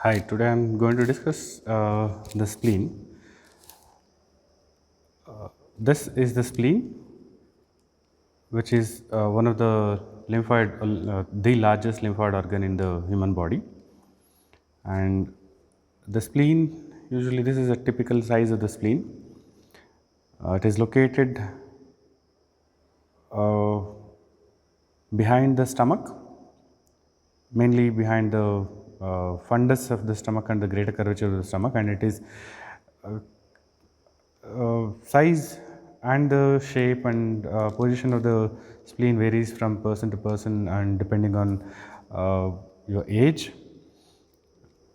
Hi, today I am going to discuss the spleen. This is the spleen, which is one of the largest lymphoid organ in the human body. And the spleen, usually this is a typical size of the spleen. It is located uh, behind the stomach, mainly behind the fundus of the stomach and the greater curvature of the stomach, and it is size and the shape and position of the spleen varies from person to person and depending on your age,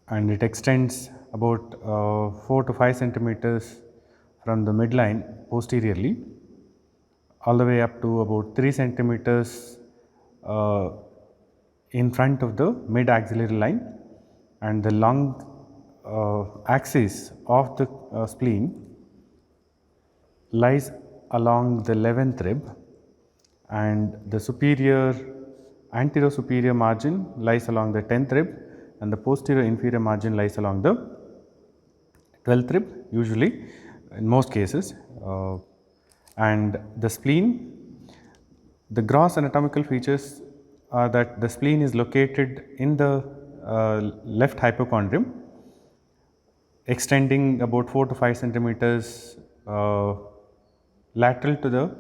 and it extends about 4 to 5 centimeters from the midline posteriorly all the way up to about 3 centimeters uh, in front of the mid axillary line, and the long axis of the spleen lies along the 11th rib, and the anterior superior margin lies along the 10th rib, and the posterior inferior margin lies along the 12th rib usually in most cases. And the spleen, the gross anatomical features are that the spleen is located in the left hypochondrium, extending about 4 to 5 centimeters lateral to the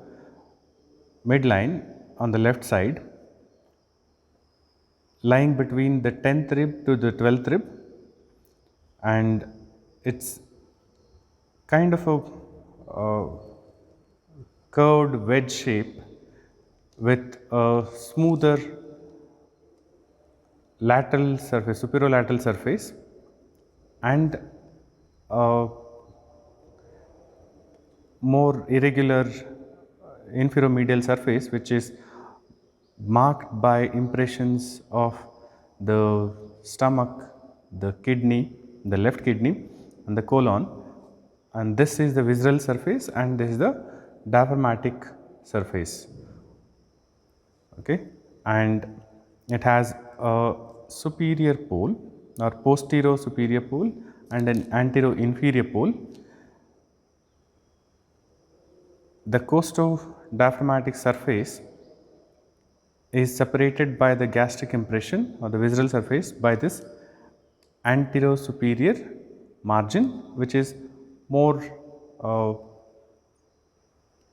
midline on the left side, lying between the 10th rib to the 12th rib, and it's kind of a curved wedge shape with a smoother lateral surface, superolateral surface, and a more irregular inferior-medial surface, which is marked by impressions of the stomach, the kidney, the left kidney, and the colon. And this is the visceral surface, and this is the diaphragmatic surface. Okay, and it has a superior pole or posterior superior pole and an anterior inferior pole. The costo-diaphragmatic surface is separated by the gastric impression or the visceral surface by this anterior superior margin, which is more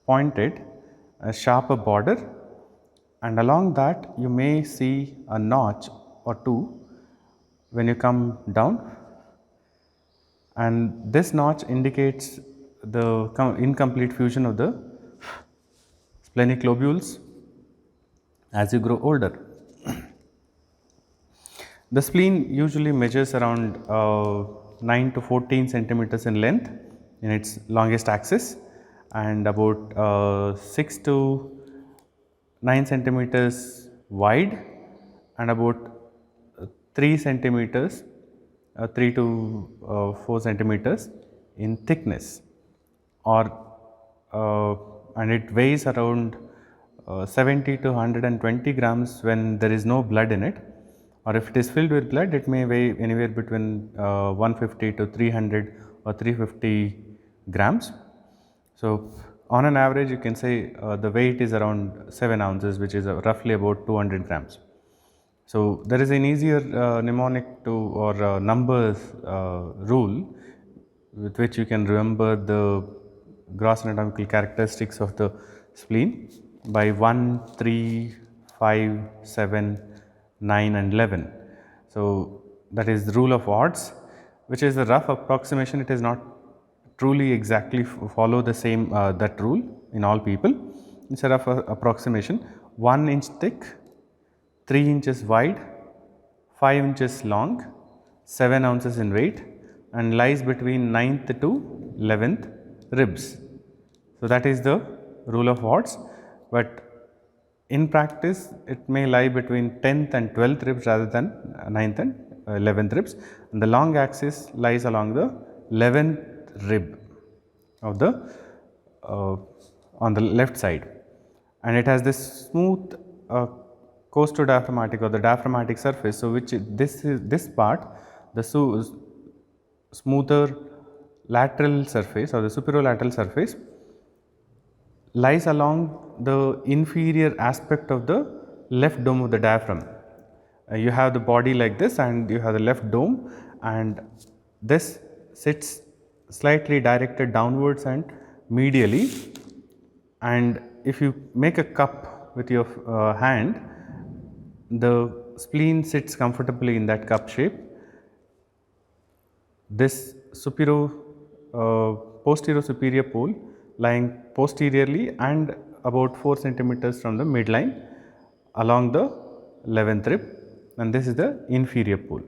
pointed, a sharper border, and along that you may see a notch or two when you come down, and this notch indicates the incomplete fusion of the splenic lobules as you grow older. The spleen usually measures around 9 to 14 centimeters in length in its longest axis, and about 6 to 9 centimeters wide, and about 3 centimeters, 3 to 4 centimeters in thickness, or and it weighs around 70 to 120 grams when there is no blood in it, or if it is filled with blood it may weigh anywhere between 150 to 300 or 350 grams. So on an average you can say the weight is around 7 ounces, which is roughly about 200 grams. So there is an easier mnemonic to or numbers rule with which you can remember the gross anatomical characteristics of the spleen by 1, 3, 5, 7, 9 and 11. So that is the rule of odds, which is a rough approximation. It is not truly exactly follow the same that rule in all people. It's a rough approximation. 1 inch thick, 3 inches wide, 5 inches long, 7 ounces in weight, and lies between 9th to 11th ribs. So that is the rule of odds, but in practice it may lie between 10th and 12th ribs rather than 9th and 11th ribs, and the long axis lies along the 11th rib of the on the left side, and it has this smooth costodiaphragmatic or the diaphragmatic surface. So which this part the smoother lateral surface or the superolateral surface lies along the inferior aspect of the left dome of the diaphragm. You have the body like this and you have the left dome, and this sits slightly directed downwards and medially, and if you make a cup with your hand, the spleen sits comfortably in that cup shape. This posterior superior pole lying posteriorly and about 4 centimeters from the midline along the 11th rib, and this is the inferior pole.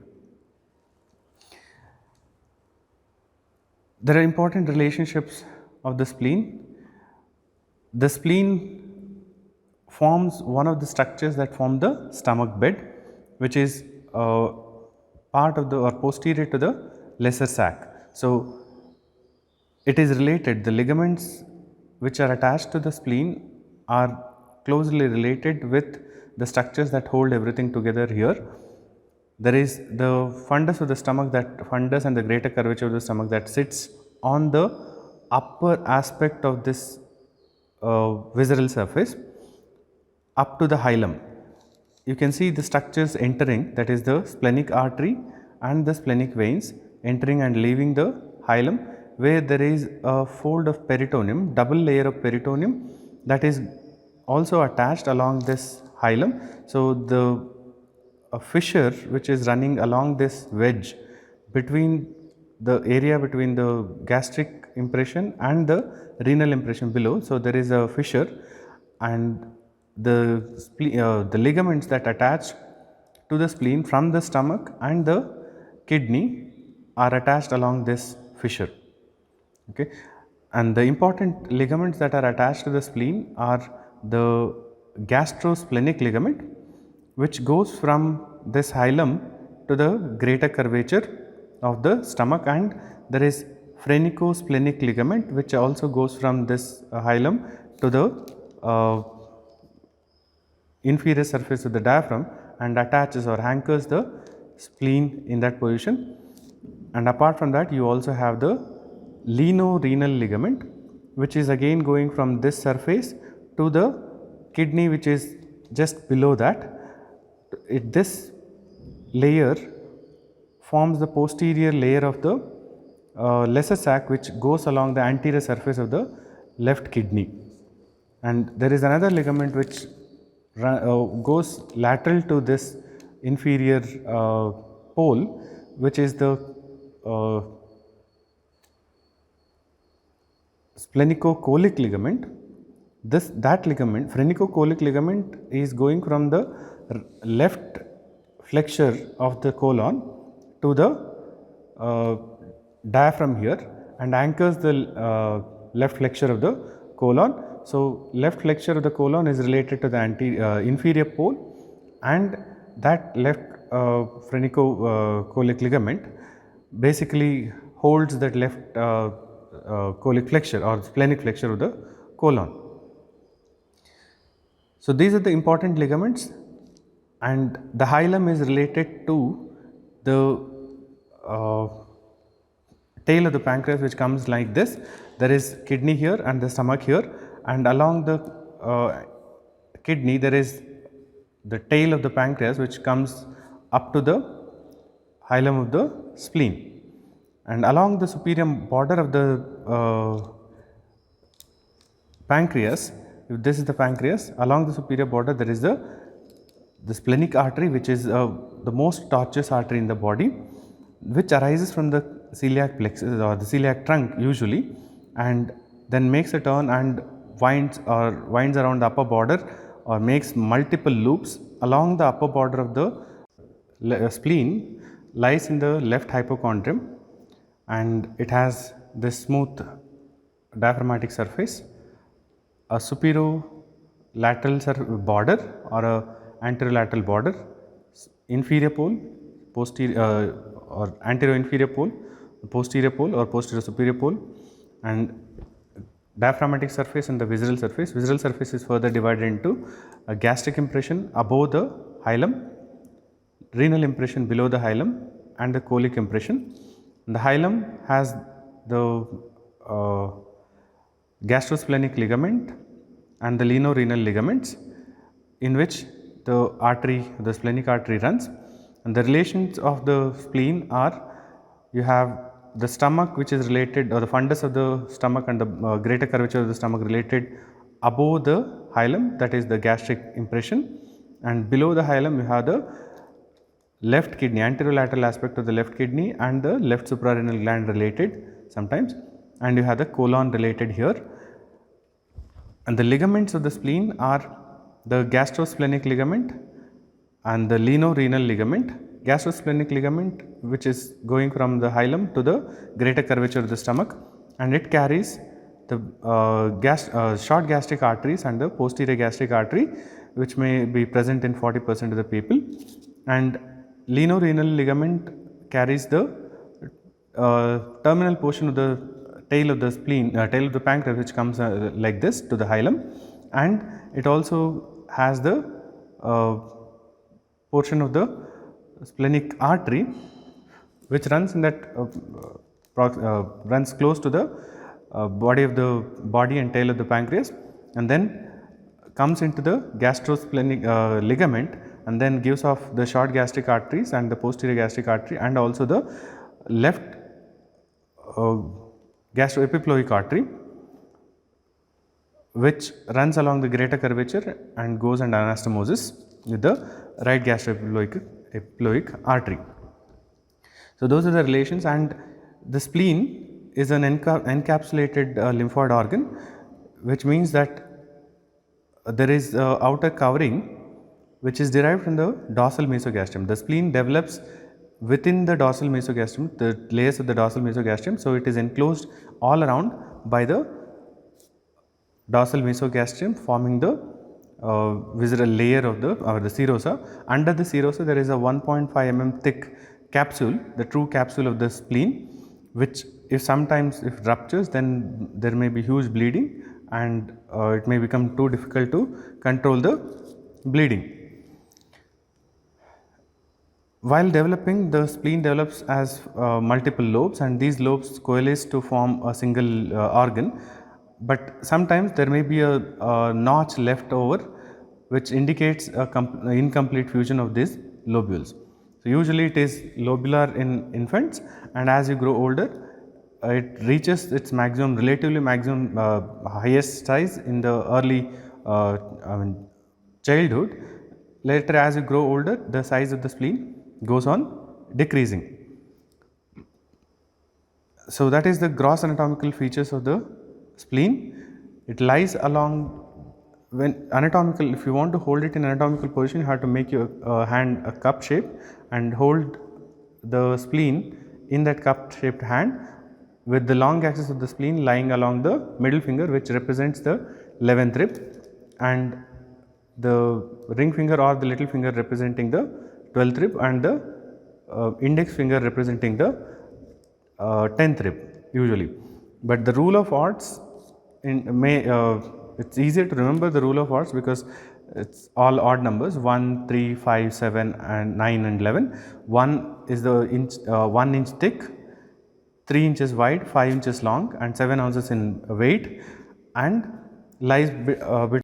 There are important relationships of the spleen. The spleen forms one of the structures that form the stomach bed, which is part of the or posterior to the lesser sac. So, it is related, the ligaments which are attached to the spleen are closely related with the structures that hold everything together here. There is the fundus of the stomach, that fundus and the greater curvature of the stomach that sits on the upper aspect of this visceral surface up to the hilum. You can see the structures entering, that is the splenic artery and the splenic veins entering and leaving the hilum, where there is a fold of peritoneum, double layer of peritoneum that is also attached along this hilum. So, the fissure which is running along this wedge between the area between the gastric impression and the renal impression below. So, there is a fissure, and the ligaments that attach to the spleen from the stomach and the kidney are attached along this fissure. Okay. And the important ligaments that are attached to the spleen are the gastrosplenic ligament, which goes from this hilum to the greater curvature of the stomach, and there is phrenicosplenic ligament which also goes from this hilum to the inferior surface of the diaphragm and attaches or anchors the spleen in that position. And apart from that, you also have the linorenal ligament, which is again going from this surface to the kidney, which is just below that. This layer forms the posterior layer of the lesser sac, which goes along the anterior surface of the left kidney. And there is another ligament which goes lateral to this inferior pole, which is the splenocolic ligament. That ligament, phrenicocolic ligament, is going from the left flexure of the colon to the diaphragm here and anchors the left flexure of the colon. So, left flexure of the colon is related to the inferior pole, and that left phrenicocolic ligament basically holds that left colic flexure or splenic flexure of the colon. So, these are the important ligaments, and the hilum is related to the tail of the pancreas, which comes like this. There is kidney here and the stomach here, and along the kidney there is the tail of the pancreas which comes up to the hilum of the spleen, and along the superior border of the pancreas, if this is the pancreas, along the superior border there is the splenic artery, which is the most tortuous artery in the body, which arises from the celiac plexus or the celiac trunk usually, and then makes a turn and winds around the upper border or makes multiple loops along the upper border of the spleen, lies in the left hypochondrium, and it has this smooth diaphragmatic surface, a superolateral border or a anterolateral border, inferior pole, posterior or anterior inferior pole, posterior pole or posterior superior pole, and diaphragmatic surface and the visceral surface. Visceral surface is further divided into a gastric impression above the hilum, renal impression below the hilum, and the colic impression. The hilum has the gastrosplenic ligament and the lienorenal ligaments, in which the splenic artery runs. And the relations of the spleen are, you have the stomach, which is related, or the fundus of the stomach and the greater curvature of the stomach related above the hilum, that is the gastric impression, and below the hilum you have the left kidney, anterolateral aspect of the left kidney and the left suprarenal gland related sometimes, and you have the colon related here. And the ligaments of the spleen are the gastrosplenic ligament and the lienorenal ligament. Gastrosplenic ligament, which is going from the hilum to the greater curvature of the stomach, and it carries the short gastric arteries and the posterior gastric artery, which may be present in 40% of the people. And lienorenal ligament carries the terminal portion of the tail of the spleen, tail of the pancreas, which comes like this to the hilum, and it also has the portion of the splenic artery which runs in that runs close to the body and tail of the pancreas, and then comes into the gastrosplenic ligament, and then gives off the short gastric arteries and the posterior gastric artery, and also the left gastroepiploic artery, which runs along the greater curvature and goes under anastomosis with the right gastroepiploic artery. So, those are the relations, and the spleen is an encapsulated lymphoid organ, which means that there is outer covering which is derived from the dorsal mesogastrium. The spleen develops within the dorsal mesogastrium, the layers of the dorsal mesogastrium. So, it is enclosed all around by the dorsal mesogastrium, forming the visceral layer of the serosa. Under the serosa there is a 1.5 mm thick capsule, the true capsule of the spleen, which if ruptures, then there may be huge bleeding, and it may become too difficult to control the bleeding. While developing, the spleen develops as multiple lobes, and these lobes coalesce to form a single organ, but sometimes there may be a notch left over, which indicates incomplete fusion of these lobules. So, usually it is lobular in infants, and as you grow older, it reaches its relatively maximum highest size in the early childhood. Later, as you grow older, the size of the spleen goes on decreasing. So, that is the gross anatomical features of the spleen. It lies along, when anatomical, if you want to hold it in anatomical position, you have to make your hand a cup shape and hold the spleen in that cup shaped hand, with the long axis of the spleen lying along the middle finger, which represents the 11th rib, and the ring finger or the little finger representing the 12th rib, and the index finger representing the 10th rib usually. But the rule of odds it's easier to remember the rule of odds because it's all odd numbers, 1, 3, 5, 7 and 9 and 11. 1 is the 1 inch thick, 3 inches wide, 5 inches long and 7 ounces in weight, and lies between